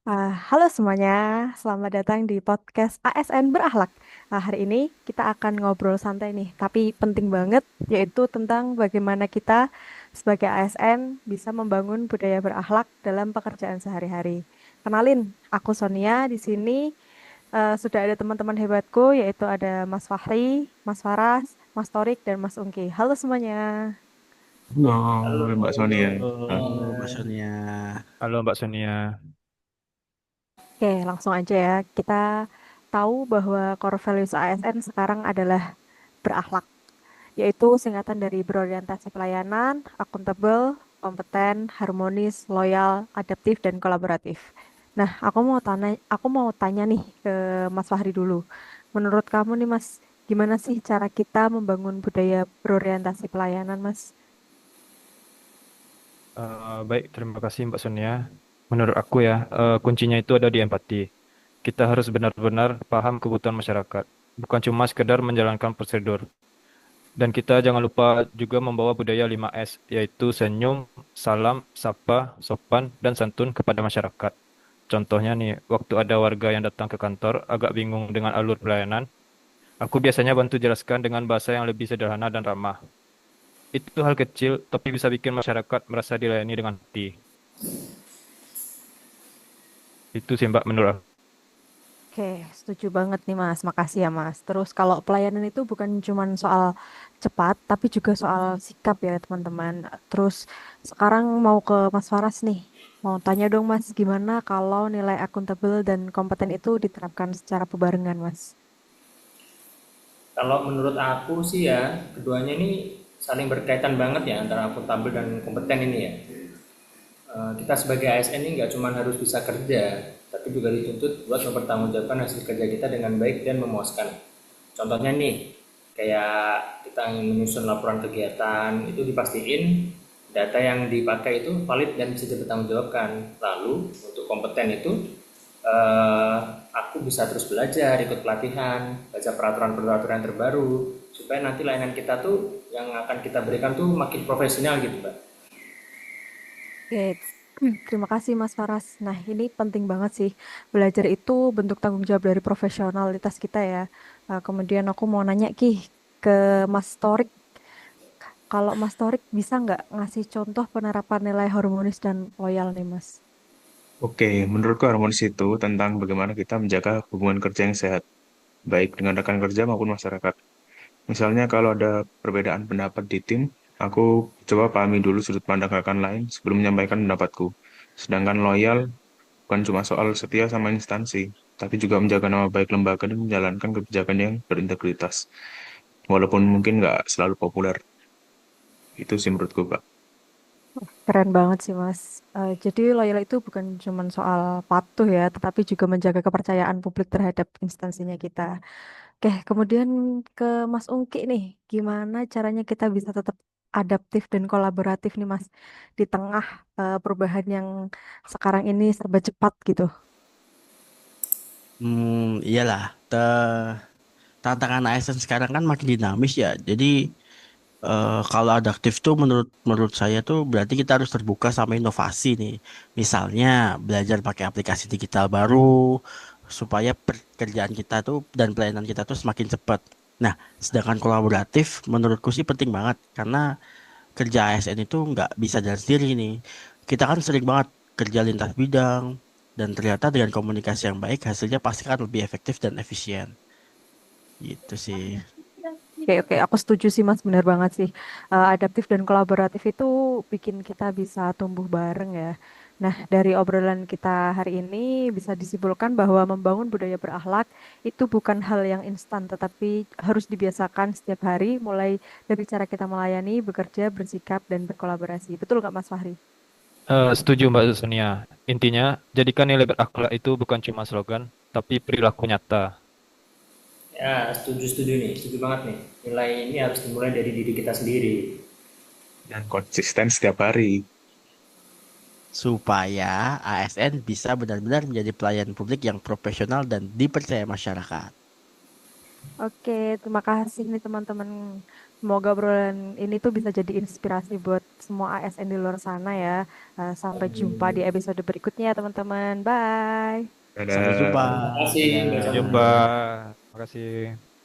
Halo semuanya, selamat datang di podcast ASN Berakhlak. Hari ini kita akan ngobrol santai nih, tapi penting banget, yaitu tentang bagaimana kita sebagai ASN bisa membangun budaya berakhlak dalam pekerjaan sehari-hari. Kenalin, aku Sonia. Di sini sudah ada teman-teman hebatku, yaitu ada Mas Fahri, Mas Faras, Mas Torik, dan Mas Ungki. Halo semuanya. Halo, Halo, Mbak Sony ya. halo, Ah, Mbak Sonia. Halo Mbak Sonia. Oke, langsung aja ya. Kita tahu bahwa core values ASN sekarang adalah berakhlak, yaitu singkatan dari berorientasi pelayanan, akuntabel, kompeten, harmonis, loyal, adaptif, dan kolaboratif. Nah, aku mau tanya nih ke Mas Fahri dulu. Menurut kamu nih Mas, gimana sih cara kita membangun budaya berorientasi pelayanan, Mas? Baik, terima kasih Mbak Sonia. Menurut aku ya, kuncinya itu ada di empati. Kita harus benar-benar paham kebutuhan masyarakat, bukan cuma sekedar menjalankan prosedur. Dan kita jangan lupa juga membawa budaya 5S, yaitu senyum, salam, sapa, sopan, dan santun kepada masyarakat. Contohnya nih, waktu ada warga yang datang ke kantor agak bingung dengan alur pelayanan, aku biasanya bantu jelaskan dengan bahasa yang lebih sederhana dan ramah. Itu hal kecil, tapi bisa bikin masyarakat merasa dilayani dengan hati. Itu sih Mbak menurut aku. Oke, setuju banget nih Mas. Makasih ya Mas. Terus kalau pelayanan itu bukan cuma soal cepat, tapi juga soal sikap ya teman-teman. Terus sekarang mau ke Mas Faras nih. Mau tanya dong Mas, gimana kalau nilai akuntabel dan kompeten itu diterapkan secara bebarengan Mas? Kalau menurut aku sih ya, keduanya ini saling berkaitan banget ya antara akuntabel dan kompeten ini ya. Kita sebagai ASN ini nggak cuma harus bisa kerja, tapi juga dituntut buat mempertanggungjawabkan hasil kerja kita dengan baik dan memuaskan. Contohnya nih, kayak kita ingin menyusun laporan kegiatan, itu dipastiin data yang dipakai itu valid dan bisa dipertanggungjawabkan. Lalu untuk kompeten itu eh, aku bisa terus belajar, ikut pelatihan, baca peraturan-peraturan terbaru, supaya nanti layanan kita tuh yang akan kita berikan tuh makin profesional gitu, Mbak. Oke, terima kasih Mas Faras. Nah, ini penting banget sih. Belajar itu bentuk tanggung jawab dari profesionalitas kita ya. Kemudian aku mau nanya ke Mas Torik. Kalau Mas Torik bisa nggak ngasih contoh penerapan nilai harmonis dan loyal nih Mas? Oke, menurutku harmonis itu tentang bagaimana kita menjaga hubungan kerja yang sehat, baik dengan rekan kerja maupun masyarakat. Misalnya kalau ada perbedaan pendapat di tim, aku coba pahami dulu sudut pandang rekan lain sebelum menyampaikan pendapatku. Sedangkan loyal bukan cuma soal setia sama instansi, tapi juga menjaga nama baik lembaga dan menjalankan kebijakan yang berintegritas. Walaupun mungkin nggak selalu populer. Itu sih menurutku, Pak. Keren banget sih Mas. Jadi loyal itu bukan cuma soal patuh ya, tetapi juga menjaga kepercayaan publik terhadap instansinya kita. Oke, kemudian ke Mas Ungki nih, gimana caranya kita bisa tetap adaptif dan kolaboratif nih Mas di tengah perubahan yang sekarang ini serba cepat gitu. Iyalah, tantangan ASN sekarang kan makin dinamis ya. Jadi kalau adaptif tuh menurut menurut saya tuh berarti kita harus terbuka sama inovasi nih. Misalnya belajar pakai aplikasi digital baru supaya pekerjaan kita tuh dan pelayanan kita tuh semakin cepat. Nah, sedangkan kolaboratif menurutku sih penting banget karena kerja ASN itu nggak bisa jalan sendiri nih. Kita kan sering banget kerja lintas bidang dan ternyata dengan komunikasi yang baik hasilnya pasti kan lebih efektif dan efisien. Gitu sih. Oke, oke, aku setuju sih Mas, benar banget sih. Adaptif dan kolaboratif itu bikin kita bisa tumbuh bareng ya. Nah, dari obrolan kita hari ini bisa disimpulkan bahwa membangun budaya berakhlak itu bukan hal yang instan, tetapi harus dibiasakan setiap hari, mulai dari cara kita melayani, bekerja, bersikap, dan berkolaborasi. Betul nggak Mas Fahri? Setuju Mbak Sonia. Intinya, jadikan nilai berakhlak itu bukan cuma slogan, tapi perilaku nyata. Ya, setuju-setuju nih, setuju banget nih. Nilai ini harus dimulai dari diri kita sendiri. Dan konsisten setiap hari. Supaya ASN bisa benar-benar menjadi pelayan publik yang profesional dan dipercaya masyarakat. Oke, terima kasih nih teman-teman Semoga obrolan ini tuh bisa jadi inspirasi buat semua ASN di luar sana ya. Sampai jumpa di episode berikutnya, teman-teman. Bye. Sampai Dadah. jumpa. Terima kasih Mbak Sampai Dadah. jumpa. Sonia. Terima kasih.